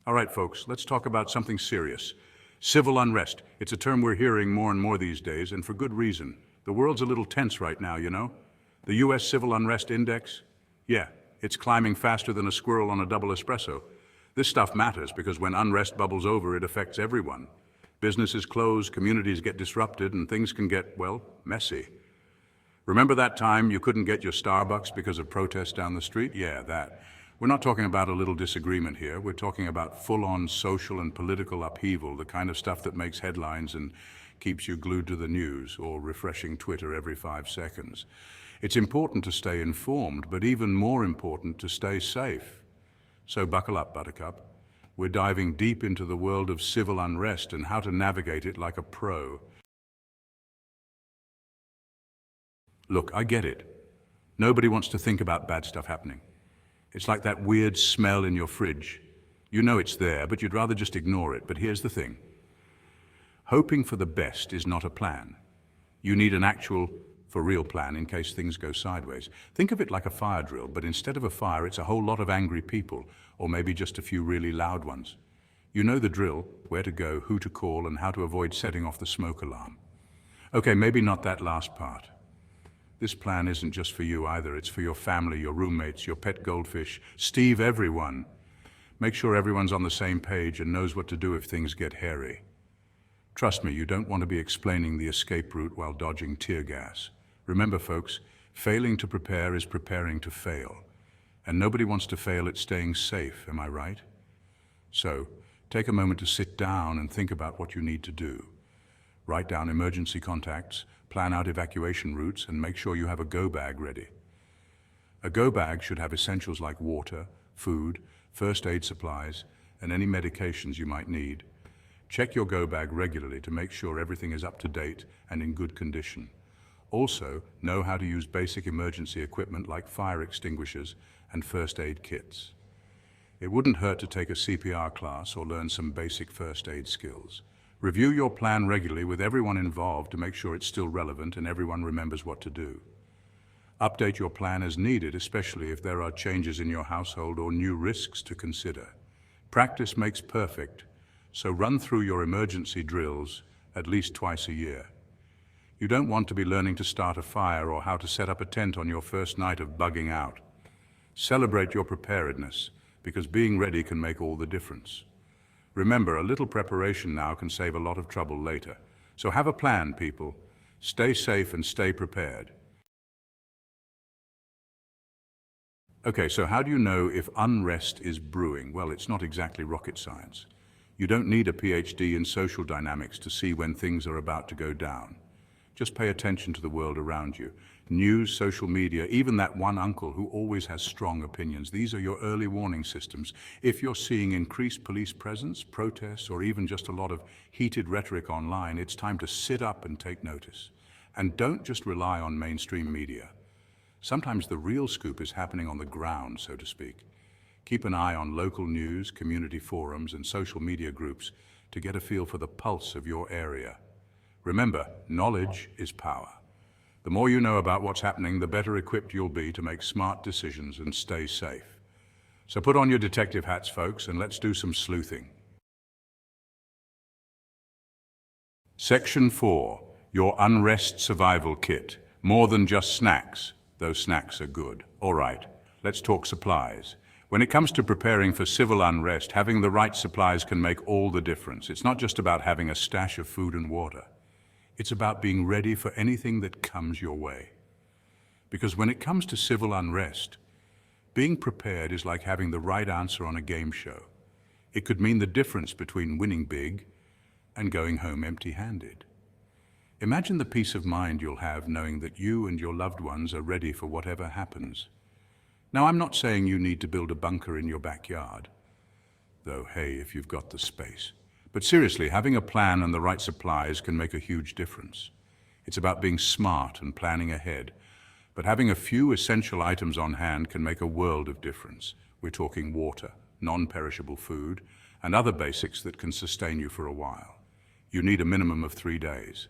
All right, folks, let's talk about something serious. Civil unrest. It's a term we're hearing more and more these days, and for good reason. The world's a little tense right now, you know? The US Civil Unrest Index? Yeah, it's climbing faster than a squirrel on a double espresso. This stuff matters because when unrest bubbles over, it affects everyone. Businesses close, communities get disrupted, and things can get, well, messy. Remember that time you couldn't get your Starbucks because of protests down the street? Yeah, that. We're not talking about a little disagreement here. We're talking about full-on social and political upheaval, the kind of stuff that makes headlines and keeps you glued to the news or refreshing Twitter every 5 seconds. It's important to stay informed, but even more important to stay safe. So buckle up, Buttercup. We're diving deep into the world of civil unrest and how to navigate it like a pro. Look, I get it. Nobody wants to think about bad stuff happening. It's like that weird smell in your fridge. You know it's there, but you'd rather just ignore it. But here's the thing. Hoping for the best is not a plan. You need an actual, for real plan in case things go sideways. Think of it like a fire drill, but instead of a fire, it's a whole lot of angry people, or maybe just a few really loud ones. You know the drill, where to go, who to call, and how to avoid setting off the smoke alarm. Okay, maybe not that last part. This plan isn't just for you either. It's for your family, your roommates, your pet goldfish, Steve, everyone. Make sure everyone's on the same page and knows what to do if things get hairy. Trust me, you don't want to be explaining the escape route while dodging tear gas. Remember, folks, failing to prepare is preparing to fail. And nobody wants to fail at staying safe, am I right? So, take a moment to sit down and think about what you need to do. Write down emergency contacts, plan out evacuation routes, and make sure you have a go bag ready. A go bag should have essentials like water, food, first aid supplies, and any medications you might need. Check your go bag regularly to make sure everything is up to date and in good condition. Also, know how to use basic emergency equipment like fire extinguishers and first aid kits. It wouldn't hurt to take a CPR class or learn some basic first aid skills. Review your plan regularly with everyone involved to make sure it's still relevant and everyone remembers what to do. Update your plan as needed, especially if there are changes in your household or new risks to consider. Practice makes perfect, so run through your emergency drills at least twice a year. You don't want to be learning to start a fire or how to set up a tent on your first night of bugging out. Celebrate your preparedness, because being ready can make all the difference. Remember, a little preparation now can save a lot of trouble later. So have a plan, people. Stay safe and stay prepared. Okay, so how do you know if unrest is brewing? Well, it's not exactly rocket science. You don't need a PhD in social dynamics to see when things are about to go down. Just pay attention to the world around you. News, social media, even that one uncle who always has strong opinions. These are your early warning systems. If you're seeing increased police presence, protests, or even just a lot of heated rhetoric online, it's time to sit up and take notice. And don't just rely on mainstream media. Sometimes the real scoop is happening on the ground, so to speak. Keep an eye on local news, community forums, and social media groups to get a feel for the pulse of your area. Remember, knowledge is power. The more you know about what's happening, the better equipped you'll be to make smart decisions and stay safe. So put on your detective hats, folks, and let's do some sleuthing. Section 4, your Unrest Survival Kit. More than just snacks. Those snacks are good. All right, let's talk supplies. When it comes to preparing for civil unrest, having the right supplies can make all the difference. It's not just about having a stash of food and water. It's about being ready for anything that comes your way. Because when it comes to civil unrest, being prepared is like having the right answer on a game show. It could mean the difference between winning big and going home empty-handed. Imagine the peace of mind you'll have knowing that you and your loved ones are ready for whatever happens. Now, I'm not saying you need to build a bunker in your backyard, though, hey, if you've got the space. But seriously, having a plan and the right supplies can make a huge difference. It's about being smart and planning ahead. But having a few essential items on hand can make a world of difference. We're talking water, non-perishable food, and other basics that can sustain you for a while. You need a minimum of 3 days.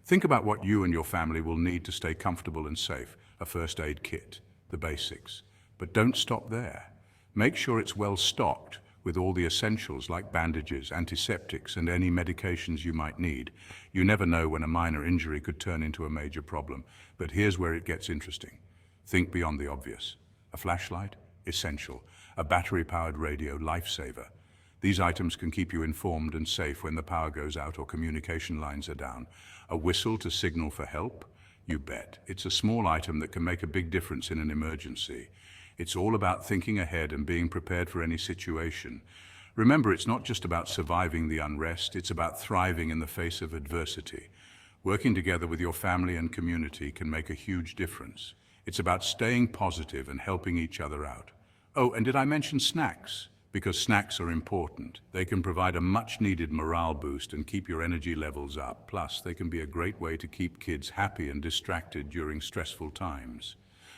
Think about what you and your family will need to stay comfortable and safe. A first aid kit, the basics. But don't stop there. Make sure it's well stocked with all the essentials like bandages, antiseptics, and any medications you might need. You never know when a minor injury could turn into a major problem. But here's where it gets interesting. Think beyond the obvious. A flashlight? Essential. A battery-powered radio? Lifesaver. These items can keep you informed and safe when the power goes out or communication lines are down. A whistle to signal for help? You bet. It's a small item that can make a big difference in an emergency. It's all about thinking ahead and being prepared for any situation. Remember, it's not just about surviving the unrest, it's about thriving in the face of adversity. Working together with your family and community can make a huge difference. It's about staying positive and helping each other out. Oh, and did I mention snacks? Because snacks are important. They can provide a much-needed morale boost and keep your energy levels up. Plus, they can be a great way to keep kids happy and distracted during stressful times.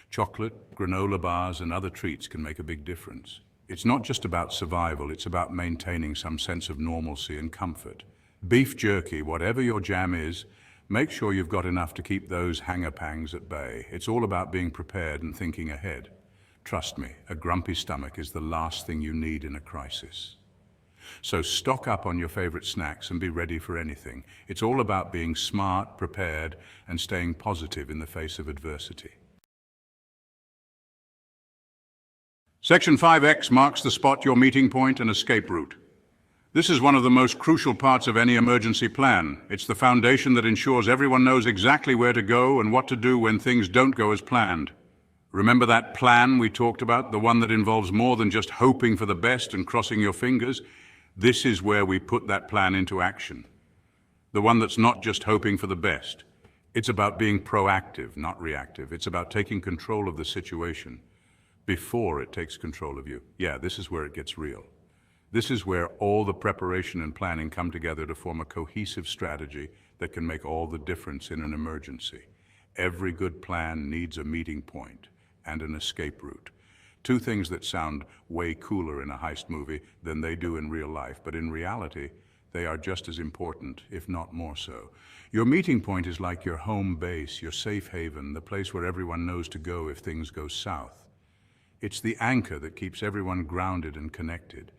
Chocolate, granola bars, and other treats can make a big difference. It's not just about survival, it's about maintaining some sense of normalcy and comfort. Beef jerky, whatever your jam is, make sure you've got enough to keep those hanger-pangs at bay. It's all about being prepared and thinking ahead. Trust me, a grumpy stomach is the last thing you need in a crisis. So stock up on your favorite snacks and be ready for anything. It's all about being smart, prepared, and staying positive in the face of adversity. Section 5X marks the spot, your meeting point and escape route. This is one of the most crucial parts of any emergency plan. It's the foundation that ensures everyone knows exactly where to go and what to do when things don't go as planned. Remember that plan we talked about, the one that involves more than just hoping for the best and crossing your fingers? This is where we put that plan into action. The one that's not just hoping for the best. It's about being proactive, not reactive. It's about taking control of the situation before it takes control of you. Yeah, this is where it gets real. This is where all the preparation and planning come together to form a cohesive strategy that can make all the difference in an emergency. Every good plan needs a meeting point and an escape route. Two things that sound way cooler in a heist movie than they do in real life, but in reality, they are just as important, if not more so. Your meeting point is like your home base, your safe haven, the place where everyone knows to go if things go south. It's the anchor that keeps everyone grounded and connected.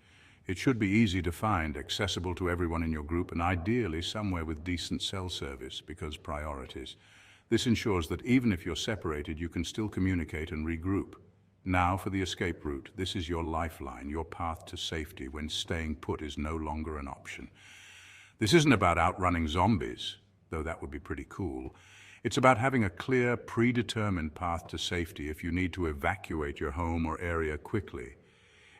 It should be easy to find, accessible to everyone in your group, and ideally somewhere with decent cell service, because priorities. This ensures that even if you're separated, you can still communicate and regroup. Now for the escape route. This is your lifeline, your path to safety when staying put is no longer an option. This isn't about outrunning zombies, though that would be pretty cool. It's about having a clear, predetermined path to safety if you need to evacuate your home or area quickly.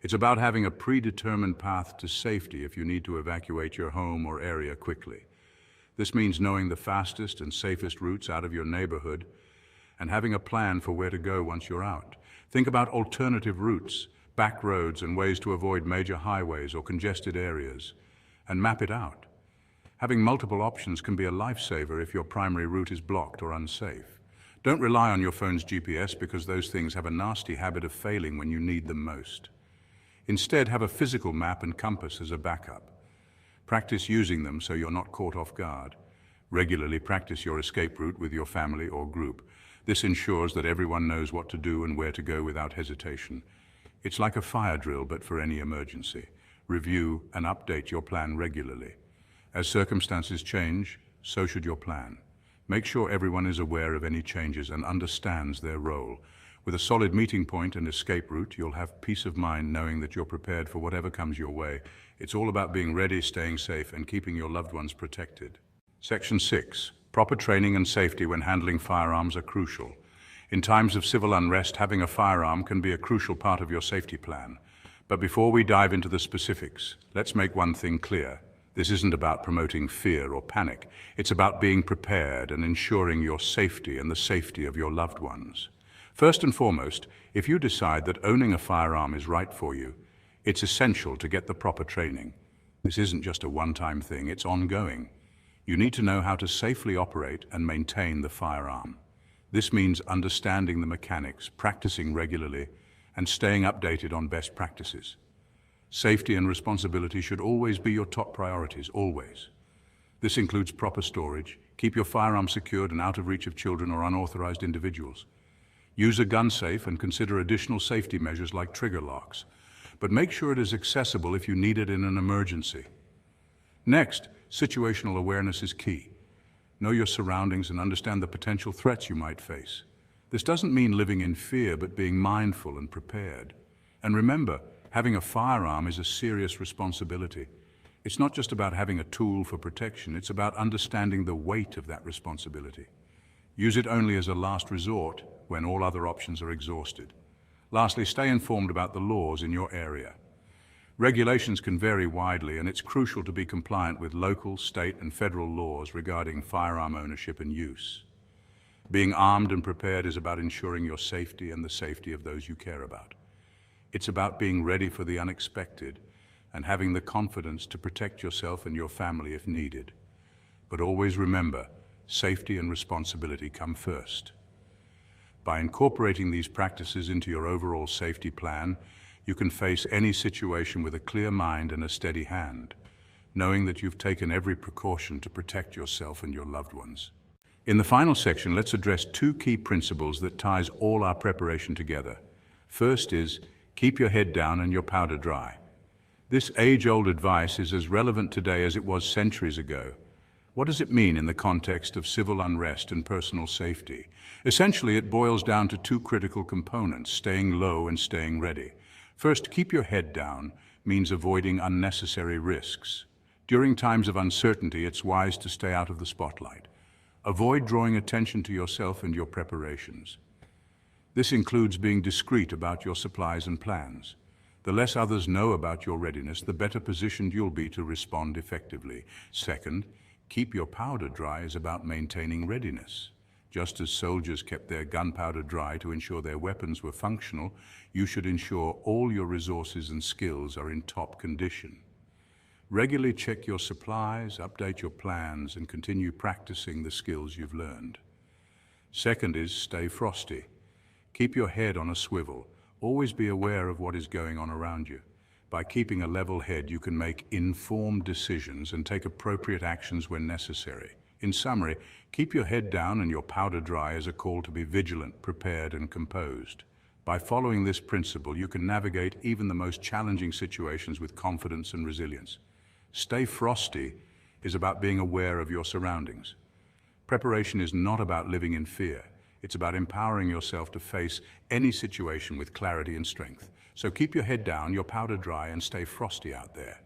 It's about having a predetermined path to safety if you need to evacuate your home or area quickly. This means knowing the fastest and safest routes out of your neighborhood and having a plan for where to go once you're out. Think about alternative routes, back roads, and ways to avoid major highways or congested areas, and map it out. Having multiple options can be a lifesaver if your primary route is blocked or unsafe. Don't rely on your phone's GPS because those things have a nasty habit of failing when you need them most. Instead, have a physical map and compass as a backup. Practice using them so you're not caught off guard. Regularly practice your escape route with your family or group. This ensures that everyone knows what to do and where to go without hesitation. It's like a fire drill, but for any emergency. Review and update your plan regularly. As circumstances change, so should your plan. Make sure everyone is aware of any changes and understands their role. With a solid meeting point and escape route, you'll have peace of mind knowing that you're prepared for whatever comes your way. It's all about being ready, staying safe, and keeping your loved ones protected. Section 6. Proper training and safety when handling firearms are crucial. In times of civil unrest, having a firearm can be a crucial part of your safety plan. But before we dive into the specifics, let's make one thing clear. This isn't about promoting fear or panic. It's about being prepared and ensuring your safety and the safety of your loved ones. First and foremost, if you decide that owning a firearm is right for you, it's essential to get the proper training. This isn't just a one-time thing, it's ongoing. You need to know how to safely operate and maintain the firearm. This means understanding the mechanics, practicing regularly, and staying updated on best practices. Safety and responsibility should always be your top priorities, always. This includes proper storage. Keep your firearm secured and out of reach of children or unauthorized individuals. Use a gun safe and consider additional safety measures like trigger locks. but make sure it is accessible if you need it in an emergency. Next, situational awareness is key. Know your surroundings and understand the potential threats you might face. This doesn't mean living in fear, but being mindful and prepared. And remember, having a firearm is a serious responsibility. It's not just about having a tool for protection, it's about understanding the weight of that responsibility. Use it only as a last resort when all other options are exhausted. Lastly, stay informed about the laws in your area. Regulations can vary widely, and it's crucial to be compliant with local, state, and federal laws regarding firearm ownership and use. Being armed and prepared is about ensuring your safety and the safety of those you care about. It's about being ready for the unexpected and having the confidence to protect yourself and your family if needed. But always remember, safety and responsibility come first. By incorporating these practices into your overall safety plan, you can face any situation with a clear mind and a steady hand, knowing that you've taken every precaution to protect yourself and your loved ones. In the final section, let's address two key principles that ties all our preparation together. First is, keep your head down and your powder dry. This age-old advice is as relevant today as it was centuries ago. What does it mean in the context of civil unrest and personal safety? Essentially, it boils down to two critical components, staying low and staying ready. First, keep your head down means avoiding unnecessary risks. During times of uncertainty, it's wise to stay out of the spotlight. Avoid drawing attention to yourself and your preparations. This includes being discreet about your supplies and plans. The less others know about your readiness, the better positioned you'll be to respond effectively. Second, keep your powder dry is about maintaining readiness. Just as soldiers kept their gunpowder dry to ensure their weapons were functional, you should ensure all your resources and skills are in top condition. Regularly check your supplies, update your plans, and continue practicing the skills you've learned. Second is stay frosty. Keep your head on a swivel. Always be aware of what is going on around you. By keeping a level head, you can make informed decisions and take appropriate actions when necessary. In summary, keep your head down and your powder dry as a call to be vigilant, prepared, and composed. By following this principle, you can navigate even the most challenging situations with confidence and resilience. Stay frosty is about being aware of your surroundings. Preparation is not about living in fear. It's about empowering yourself to face any situation with clarity and strength. So keep your head down, your powder dry, and stay frosty out there.